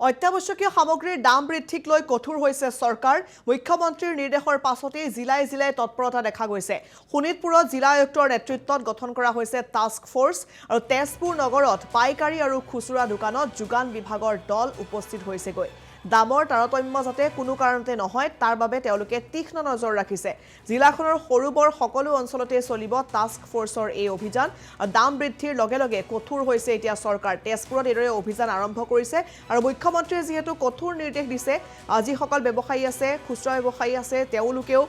অত্যাৱশ্যকীয় সামগ্ৰীৰ দাম বৃদ্ধিক লৈ কঠোৰ হৈছে চৰকাৰ। মুখ্যমন্ত্ৰীৰ নিৰ্দেশৰ পাছতেই জিলাই জিলাই তৎপৰতা দেখা গৈছে। শোণিতপুৰত জিলা আয়ুক্তৰ নেতৃত্বত গঠন কৰা হৈছে টাস্ক ফ'ৰ্চ আৰু তেজপুৰ নগৰত পাইকাৰী আৰু খুচুৰা দোকানত যোগান বিভাগৰ দল উপস্থিত হৈছেগৈ। দামৰ তাৰতম্য যাতে কোনো কাৰণতে নহয় তাৰ বাবে তেওঁলোকে তীক্ষ্ণ নজৰ ৰাখিছে। জিলাখনৰ সৰু বৰ সকলো অঞ্চলতে চলিব টাস্ক ফ'ৰ্চৰ এই অভিযান। দাম বৃদ্ধিৰ লগে লগে কঠোৰ হৈছে এতিয়া চৰকাৰ। তেজপুৰত এইদৰে অভিযান আৰম্ভ কৰিছে আৰু মুখ্যমন্ত্ৰীয়ে যিহেতু কঠোৰ নিৰ্দেশ দিছে, যিসকল ব্যৱসায়ী আছে, খুচুৰা ব্যৱসায়ী আছে, তেওঁলোকেও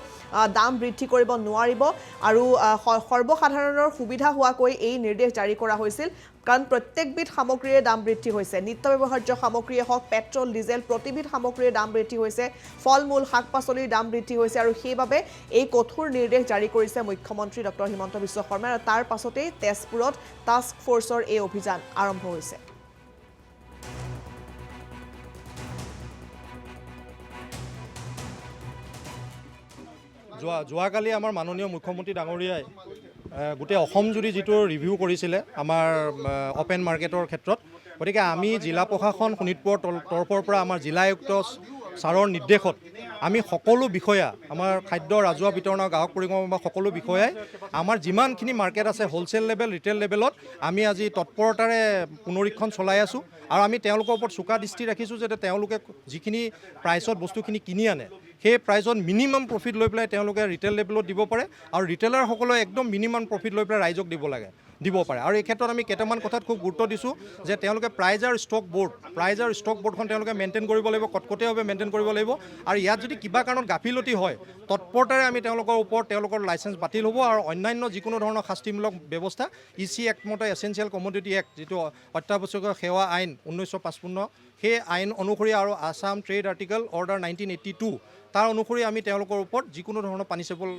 দাম বৃদ্ধি কৰিব নোৱাৰিব আৰু সৰ্বসাধাৰণৰ সুবিধা হোৱাকৈ এই নিৰ্দেশ জাৰি কৰা হৈছিল। কাৰণ প্ৰত্যেকবিধ সামগ্ৰীৰে দাম বৃদ্ধি হৈছে। নিত্য ব্যৱহাৰ্য সামগ্ৰীয়ে হওক, পেট্ৰল, ডিজেল প্ৰতিবিধ সামগ্ৰীৰ দাম বৃদ্ধি হৈছে, ফল মূল, শাক পাচলিৰ দাম বৃদ্ধি হৈছে আৰু সেইবাবে এই কঠোৰ নিৰ্দেশ জাৰি কৰিছে মুখ্যমন্ত্ৰী ডক্টৰ হিমন্ত বিশ্ব শৰ্মাই আৰু তাৰ পাছতেই তেজপুৰত টাস্ক ফ'ৰ্চৰ এই অভিযান আৰম্ভ হৈছে। যোৱাকালি আমাৰ মাননীয় মুখ্যমন্ত্ৰী ডাঙৰীয়াই গোটেই অসম জুৰি যিটো ৰিভিউ কৰিছিলে আমাৰ অপেন মাৰ্কেটৰ ক্ষেত্ৰত, গতিকে আমি জিলা প্ৰশাসন শোণিতপুৰৰ তৰফৰ পৰা আমাৰ জিলা আয়ুক্ত ছাৰৰ নিৰ্দেশত আমি সকলো বিষয়া, আমাৰ খাদ্য ৰাজহুৱা বিতৰণ আৰু গ্ৰাহক পৰিক্ৰমা বা সকলো বিষয়াই আমাৰ যিমানখিনি মাৰ্কেট আছে হোলচেল লেভেল, ৰিটেইল লেভেলত আমি আজি তৎপৰতাৰে পুনৰীক্ষণ চলাই আছোঁ আৰু আমি তেওঁলোকৰ ওপৰত চোকা দৃষ্টি ৰাখিছোঁ যাতে তেওঁলোকে যিখিনি প্ৰাইচত বস্তুখিনি কিনি আনে সেই প্ৰাইচত মিনিমাম প্ৰফিট লৈ পেলাই তেওঁলোকে ৰিটেইল লেভেলত দিব পাৰে আৰু ৰিটেইলাৰসকলে একদম মিনিমাম প্ৰফিট লৈ পেলাই ৰাইজক দিব পাৰে। আৰু এই ক্ষেত্ৰত আমি কেইটামান কথাত খুব গুৰুত্ব দিছোঁ যে তেওঁলোকে প্ৰাইজ আৰু ষ্টক বৰ্ডখন তেওঁলোকে মেইনটেইন কৰিব লাগিব, কটকটীয়াভাৱে মেইনটেইন কৰিব লাগিব আৰু ইয়াত যদি কিবা কাৰণত গাফিলতি হয় তৎপৰতাৰে আমি তেওঁলোকৰ ওপৰত তেওঁলোকৰ লাইচেঞ্চ বাতিল হ'ব আৰু অন্যান্য যিকোনো ধৰণৰ শাস্তিমূলক ব্যৱস্থা EC এক্ট মতে এছেঞ্চিয়েল কমোডিটি এক্ট যিটো অত্যাৱশ্যকীয় সেৱা আইন 1955 সেই আইন অনুসৰি আৰু আছাম ট্ৰেড আৰ্টিকেল অৰ্ডাৰ 1982 তাৰ অনুসৰি আমি তেওঁলোকৰ ওপৰত যিকোনো ধৰণৰ পানিছেবল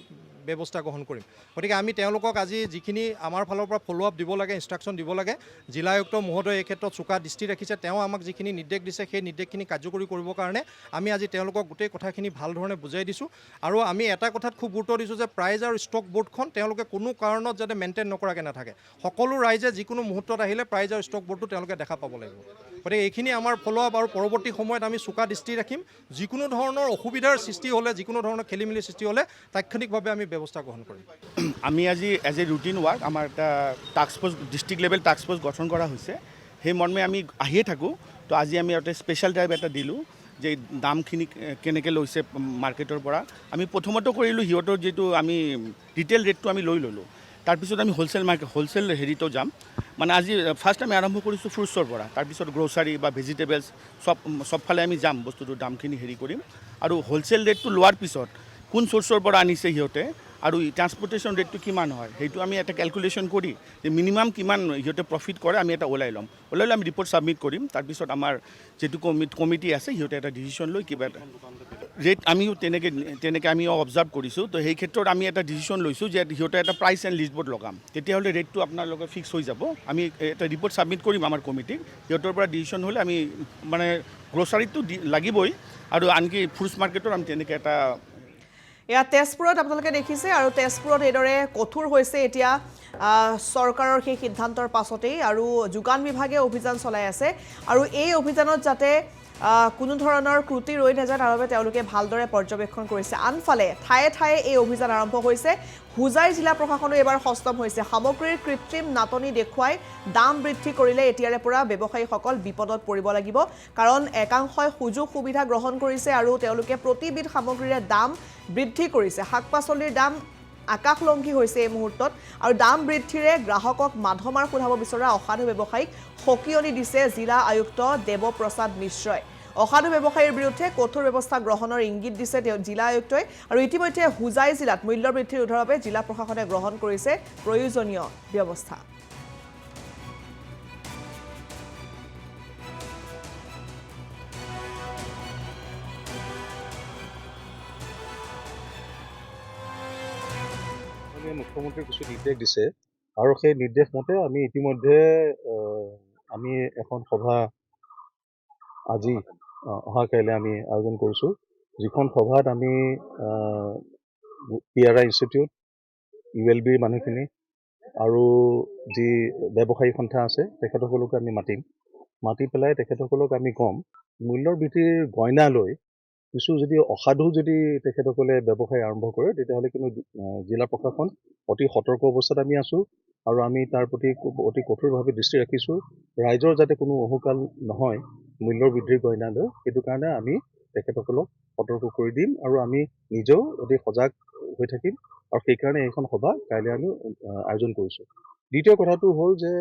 ব্যৱস্থা গ্ৰহণ কৰিম। গতিকে আমি তেওঁলোকক আজি যিখিনি আমাৰ ফালৰ পৰা ফ'ল' আপ দিব লাগে, ইনষ্ট্ৰাকশ্যন দিব লাগে, জিলা আয়ুক্ত মহোদয়ে এই ক্ষেত্ৰত চোকা দৃষ্টি ৰাখিছে। তেওঁ আমাক যিখিনি নিৰ্দেশ দিছে সেই নিৰ্দেশখিনি কাৰ্যকৰী কৰিবৰ কাৰণে আমি আজি তেওঁলোকক গোটেই কথাখিনি ভাল ধৰণে বুজাই দিছোঁ আৰু আমি এটা কথাত খুব গুৰুত্ব দিছোঁ যে প্ৰাইজ আৰু ষ্টক বৰ্ডখন তেওঁলোকে কোনো কাৰণত যাতে মেইনটেইন নকৰাকৈ নাথাকে। সকলো ৰাইজে যিকোনো মুহূৰ্তত আহিলে প্ৰাইজ আৰু ষ্টক বৰ্ডটো তেওঁলোকে দেখা পাব লাগিব। গতিকে এইখিনি আমাৰ ফ'ল' আপ আৰু পৰৱৰ্তী সময়ত আমি চোকা দৃষ্টি ৰাখিম। যিকোনো ধৰণৰ অসুবিধাৰ সৃষ্টি হ'লে, যিকোনো ধৰণৰ খেলি মেলি সৃষ্টি হ'লে তাৎক্ষণিকভাৱে আমি ব্যৱস্থা গ্ৰহণ কৰিম। আমি আজি এজ এ ৰুটিন ৱাৰ্ক আমাৰ এটা task force, district level task force গঠন কৰা হৈছে। সেই মৰ্মে আমি আহিয়ে থাকোঁ। তো আজি আমি এটা স্পেচিয়েল ড্ৰাইভ এটা দিলোঁ যে দামখিনি কেনেকৈ লৈছে মাৰ্কেটৰ পৰা। আমি প্ৰথমতে কৰিলোঁ সিহঁতৰ যিটো আমি ৰিটেইল ৰেটটো আমি লৈ ল'লোঁ। তাৰপিছত আমি হোলচেল হেৰিতো যাম। মানে আজি ফাৰ্ষ্ট আমি আৰম্ভ কৰিছোঁ ফ্ৰুটছৰ পৰা, তাৰপিছত গ্ৰ'চাৰী বা ভেজিটেবলছ চবফালে আমি যাম, বস্তুটোৰ দামখিনি হেৰি কৰিম আৰু হোলচেল ৰেটটো লোৱাৰ পিছত কোন চ'ৰ্চৰ পৰা আনিছে সিহঁতে আৰু ট্ৰান্সপৰ্টেশ্যন ৰেটটো কিমান হয় সেইটো আমি এটা কেলকুলেশ্যন কৰি যে মিনিমাম কিমান সিহঁতে প্ৰফিট কৰে আমি এটা ওলাই ল'ম। আমি ৰিপৰ্ট ছাবমিট কৰিম। তাৰপিছত আমাৰ যিটো কমিটি আছে সিহঁতে এটা ডিচিশ্যন লৈ কিবা এটা ৰেট আমিও তেনেকৈ আমি অবজাৰ্ভ কৰিছোঁ। তো সেই ক্ষেত্ৰত আমি এটা ডিচিশ্যন লৈছোঁ যে সিহঁতে এটা প্ৰাইচ এণ্ড লিষ্ট বৰ্ড লগাম, তেতিয়াহ'লে ৰেটটো আপোনালোকে ফিক্স হৈ যাব। আমি এটা ৰিপৰ্ট ছাবমিট কৰিম আমাৰ কমিটিক। সিহঁতৰ পৰা ডিচিশ্যন হ'লে আমি মানে গ্ৰ'চাৰীটো লাগিবই আৰু আনকি ফ্ৰুটছ মাৰ্কেটত আমি তেনেকৈ এটা এয়া তেজপুৰত আপোনালোকে দেখিছে আৰু তেজপুৰত এইদৰে কঠোৰ হৈছে এতিয়া চৰকাৰৰ সেই সিদ্ধান্তৰ পাছতেই আৰু যোগান বিভাগে অভিযান চলাই আছে আৰু এই অভিযানত যাতে কোনো ধৰণৰ ক্ৰুটি ৰৈ নাযায় তাৰ বাবে তেওঁলোকে ভালদৰে পৰ্যবেক্ষণ কৰিছে। আনফালে ঠায়ে ঠায়ে এই অভিযান আৰম্ভ হৈছে। হোজাই জিলা প্ৰশাসনো এবাৰ সষ্টম হৈছে। সামগ্ৰীৰ কৃত্ৰিম নাটনি দেখুৱাই দাম বৃদ্ধি কৰিলে এতিয়াৰে পৰা ব্যৱসায়ীসকল বিপদত পৰিব লাগিব। কাৰণ একাংশই সুযোগ সুবিধা গ্ৰহণ কৰিছে আৰু তেওঁলোকে প্ৰতিবিধ সামগ্ৰীৰে দাম বৃদ্ধি কৰিছে। শাক পাচলিৰ দাম আকাশলংঘী হৈছে এই মুহূৰ্তত আৰু দাম বৃদ্ধিৰে গ্ৰাহকক মাধমাৰ সোধাব বিচৰা অসাধু ব্যৱসায়ীক সকিয়নি দিছে জিলা আয়ুক্ত দেৱপ্ৰসাদ মিশ্ৰই। অসাধু ব্যৱসায়ীৰ বিৰুদ্ধে কঠোৰ ব্যৱস্থা গ্ৰহণৰ ইংগিত দিছে জিলা আয়ুক্তই আৰু ইতিমধ্যে হোজাই জিলাত মূল্য বৃদ্ধি ৰোধৰ বাবে জিলা প্ৰশাসনে গ্ৰহণ কৰিছে প্ৰয়োজনীয় ব্যৱস্থা। মুখ্যমন্ত্ৰীয়ে কিছু নিৰ্দেশ দিছে আৰু সেই নিৰ্দেশ মতে আমি ইতিমধ্যে আমি এখন সভা আজি অহা কাইলৈ আমি আয়োজন কৰিছোঁ, যিখন সভাত আমি PRI ইনষ্টিটিউট, ULBৰ মানুহখিনি আৰু যি ব্যৱসায়ী সন্থা আছে তেখেতসকলকে আমি মাতিম। মাতি পেলাই তেখেতসকলক আমি ক'ম মূল্যৰ বৃদ্ধিৰ গইনা লৈ কিছু যদি অসাধু যদি তেখেতসকলে ব্যৱসায় আৰম্ভ কৰে তেতিয়াহ'লে কিন্তু জিলা প্ৰশাসন অতি সতৰ্ক অৱস্থাত আমি আছোঁ আৰু আমি তাৰ প্ৰতি অতি কঠোৰভাৱে দৃষ্টি ৰাখিছোঁ ৰাইজৰ যাতে কোনো অহুকাল নহয় মূল্যৰ বৃদ্ধিৰ গইনা লৈ সেইটো কাৰণে আমি তেখেতসকলক সতৰ্ক কৰি দিম আৰু আমি নিজেও অতি সজাগ হৈ থাকিম আৰু সেইকাৰণে এইখন সভা কাইলৈ আমি আয়োজন কৰিছোঁ দ্বিতীয় কথাটো হ'ল যে